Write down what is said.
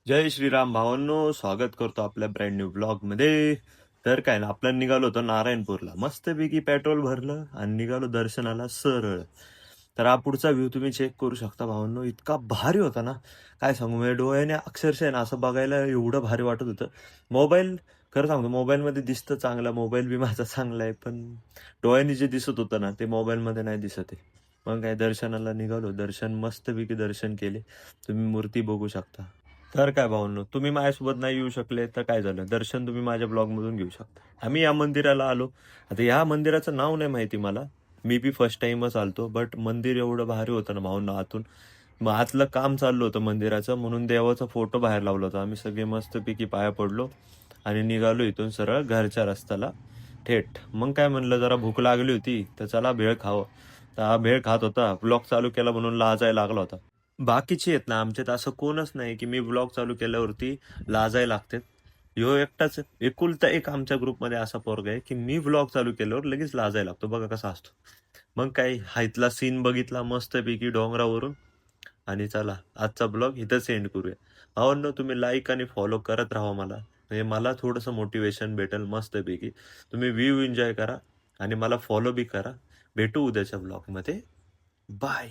जय श्रीराम भावांनो, स्वागत करतो आपल्या ब्रँड न्यू ब्लॉग मध्ये. तर काय ना, आपलं निघालो होतो नारायणपूरला, मस्तपैकी पेट्रोल भरलं आणि निघालो दर्शनाला सरळ. तर हा पुढचा व्ह्यू तुम्ही चेक करू शकता भावांनो, इतका भारी होता ना, काय सांगू. म्हणजे डोळ्याने अक्षरशः ना असं बघायला एवढं भारी वाटत होतं. मोबाईल, खरं सांगतो, मोबाईलमध्ये दिसतं चांगलं, मोबाईल बी माझा चांगला आहे, पण डोळ्याने जे दिसत होतं ना ते मोबाईलमध्ये नाही दिसत आहे. मग काय, दर्शनाला निघालो, दर्शन मस्तपैकी दर्शन केले. तुम्ही मूर्ती बघू शकता. तर काय भावनो, तुम्ही माझ्यासोबत नाही येऊ शकले तर काय झालं, दर्शन तुम्ही माझ्या ब्लॉगमधून घेऊ शकता. आम्ही या मंदिराला आलो. आता ह्या मंदिराचं नाव नाही माहिती मला, मी बी फर्स्ट टाइमच आलतो, बट मंदिर एवढं भारी होतं ना भावना आतून. मग आतलं काम चाललं होतं मंदिराचं, म्हणून देवाचा फोटो बाहेर लावला होता. आम्ही सगळे मस्तपैकी पाया पडलो आणि निघालो इथून सरळ घरच्या रस्त्याला थेट. मग काय म्हणलं, जरा भूक लागली होती तर चला भेळ खावं. तर हा भेळ खात होता, ब्लॉग चालू केला म्हणून लाजायला लागला होता. बाकीचे आहेत ना, आमच्यात असं कोणच नाही की मी ब्लॉग चालू केल्यावरती लाजायला लागतात. ह्यो एकटाच एकुलता एक आमच्या ग्रुपमध्ये असा पोरगा आहे की मी व्लॉग चालू केल्यावर लगेच लाजायला लागतो. बघा कसा असतो. मग काय, हा इथला सीन बघितला मस्तपैकी डोंगरावरून, आणि चला आजचा ब्लॉग इथं सेंड करूया. भावांनो, तुम्ही लाईक आणि फॉलो करत राहा मला, म्हणजे मला थोडंसं मोटिवेशन भेटेल मस्तपैकी. तुम्ही व्ह्यू एन्जॉय करा आणि मला फॉलो बी करा. भेटू उद्याच्या ब्लॉगमध्ये. बाय.